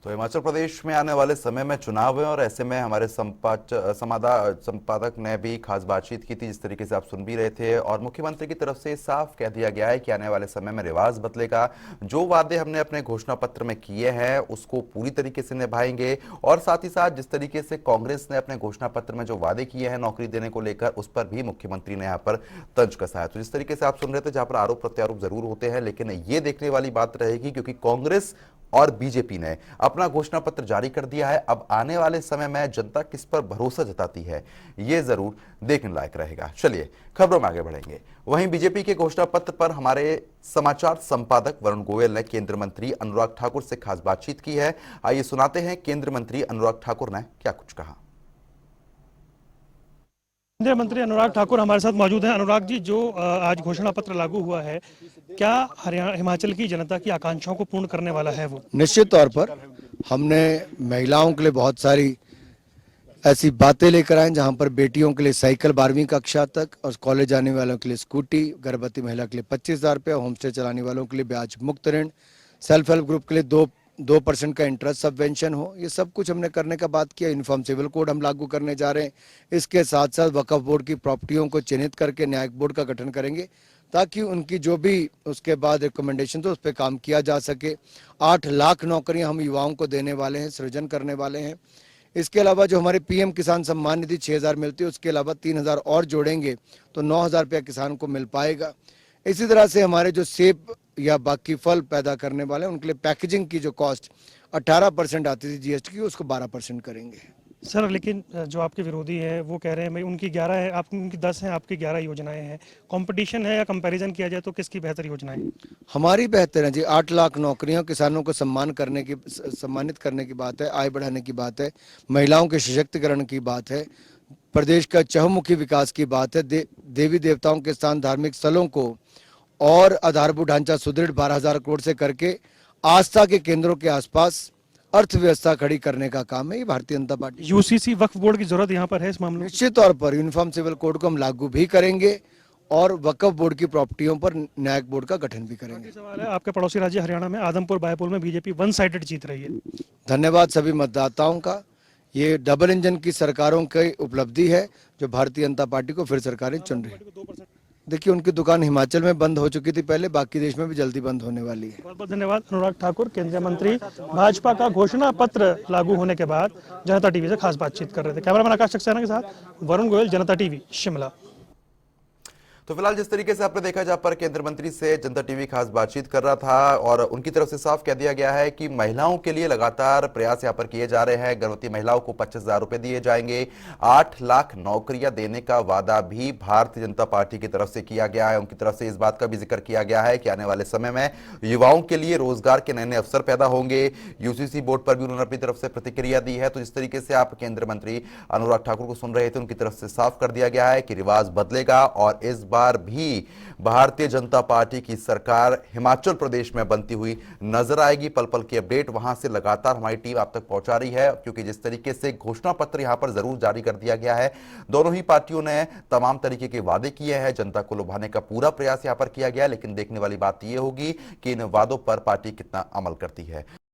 तो हिमाचल प्रदेश में आने वाले समय में चुनाव है और ऐसे में हमारे संपादक ने भी खास बातचीत की थी, जिस तरीके से आप सुन भी रहे थे। और मुख्यमंत्री की तरफ से साफ कह दिया गया है कि आने वाले समय में रिवाज बदलेगा। जो वादे हमने अपने घोषणा पत्र में किए हैं उसको पूरी तरीके से निभाएंगे। और साथ ही साथ जिस तरीके से कांग्रेस ने अपने घोषणा पत्र में जो वादे किए हैं नौकरी देने को लेकर, उस पर भी मुख्यमंत्री ने यहाँ पर तंज कसा है। तो जिस तरीके से आप सुन रहे थे, जहां पर आरोप प्रत्यारोप जरूर होते हैं, लेकिन ये देखने वाली बात रहेगी क्योंकि कांग्रेस और बीजेपी ने अपना घोषणा पत्र जारी कर दिया है। अब आने वाले समय में जनता किस पर भरोसा जताती है, यह जरूर देखने लायक रहेगा। चलिए खबरों में आगे बढ़ेंगे। वहीं बीजेपी के घोषणा पत्र पर हमारे समाचार संपादक वरुण गोयल ने केंद्रीय मंत्री अनुराग ठाकुर से खास बातचीत की है। आइए सुनाते हैं केंद्रीय मंत्री अनुराग ठाकुर ने क्या कुछ कहा। केंद्रीय मंत्री अनुराग ठाकुर हमारे साथ मौजूद हैं। अनुराग जी, जो आज घोषणा पत्र लागू हुआ है, क्या हरियाणा हिमाचल की जनता की आकांक्षाओं को पूर्ण करने वाला है वो? निश्चित तौर पर हमने महिलाओं के लिए बहुत सारी ऐसी बातें लेकर आए, जहां पर बेटियों के लिए साइकिल 12वीं कक्षा तक और कॉलेज जाने वालों के लिए स्कूटी, गर्भवती महिला के लिए 25,000 रुपये, होम स्टे चलाने वालों के लिए ब्याज मुक्त ऋण, सेल्फ हेल्प ग्रुप के लिए 2% का इंटरेस्ट सबवेंशन हो। ये सब कुछ हमने करने का बात किया। यूनिफॉर्म सिविल कोड हम लागू करने जा रहे हैं। इसके साथ साथ वक्फ बोर्ड की प्रॉपर्टियों को चिन्हित करके न्यायिक बोर्ड का गठन करेंगे, ताकि उनकी जो भी उसके बाद रिकमेंडेशन तो उस पर काम किया जा सके। 8 लाख नौकरियां हम युवाओं को देने वाले हैं, सृजन करने वाले हैं। इसके अलावा जो हमारे पीएम किसान सम्मान निधि 6,000 मिलती है, उसके अलावा 3,000 और जोड़ेंगे तो 9,000 रुपया किसान को मिल पाएगा। इसी तरह से हमारे जो सेब या बाकी फल पैदा करने वाले हैं, उनके लिए पैकेजिंग की जो कॉस्ट 18% आती थी जीएसटी की, उसको 12% करेंगे। सर, लेकिन जो आपके विरोधी है वो कह रहे हैं भाई उनकी 11 है, आपकी उनकी 10 हैं, आपकी 11 योजनाएं हैं। कंपटीशन है या कंपैरिजन किया जाए तो किसकी बेहतर योजनाएं? हमारी बेहतर है जी। 8 लाख नौकरियों, किसानों को सम्मानित करने की बात है, आय बढ़ाने की बात है, महिलाओं के सशक्तिकरण की बात है, प्रदेश का चहुमुखी विकास की बात है, देवी देवताओं के स्थान धार्मिक स्थलों को और आधारभूत ढांचा सुदृढ़ 12,000 करोड़ से करके आस्था के केंद्रों के आसपास अर्थव्यवस्था खड़ी करने का काम है ये भारतीय जनता पार्टी। यूसीसी वक्फ बोर्ड की जरूरत यहाँ पर है इस मामले में? निश्चित तौर पर यूनिफॉर्म सिविल कोड को हम लागू भी करेंगे और वक्फ बोर्ड की प्रॉपर्टियों पर न्यायिक बोर्ड का गठन भी करेंगे। सवाल है, आपके पड़ोसी राज्य हरियाणा में आदमपुर बायपुर में बीजेपी 1 साइडेड जीत रही है। धन्यवाद सभी मतदाताओं का। ये डबल इंजन की सरकारों की उपलब्धि है जो भारतीय जनता पार्टी को फिर सरकारें चुन रही है। देखिए, उनकी दुकान हिमाचल में बंद हो चुकी थी पहले, बाकी देश में भी जल्दी बंद होने वाली है। बहुत बहुत धन्यवाद अनुराग ठाकुर, केंद्रीय मंत्री। भाजपा का घोषणा पत्र लागू होने के बाद जनता टीवी से खास बातचीत कर रहे थे। कैमरामैन आकाश सक्सेना के साथ वरुण गोयल, जनता टीवी, शिमला। तो फिलहाल जिस तरीके से आपने देखा, जहां पर केंद्रीय मंत्री से जनता टीवी खास बातचीत कर रहा था और उनकी तरफ से साफ कह दिया गया है कि महिलाओं के लिए लगातार प्रयास यहां पर किए जा रहे हैं। गर्भवती महिलाओं को 25,000 रुपए दिए जाएंगे। 8 लाख नौकरियां देने का वादा भी भारतीय जनता पार्टी की तरफ से किया गया है। उनकी तरफ से इस बात का भी जिक्र किया गया है कि आने वाले समय में युवाओं के लिए रोजगार के नए नए अवसर पैदा होंगे। यूसीसी बोर्ड पर भी उन्होंने अपनी तरफ से प्रतिक्रिया दी है। तो जिस तरीके से आप केंद्रीय मंत्री अनुराग ठाकुर को सुन रहे थे, उनकी तरफ से साफ कर दिया गया है कि रिवाज बदलेगा और इस बार भी भारतीय जनता पार्टी की सरकार हिमाचल प्रदेश में बनती हुई नजर आएगी। पल पल की अपडेट वहां से लगातार हमारी टीम आप तक पहुंचा रही है, क्योंकि जिस तरीके से घोषणा पत्र यहां पर जरूर जारी कर दिया गया है, दोनों ही पार्टियों ने तमाम तरीके के वादे किए हैं, जनता को लुभाने का पूरा प्रयास यहां पर किया गया। लेकिन देखने वाली बात यह होगी कि इन वादों पर पार्टी कितना अमल करती है।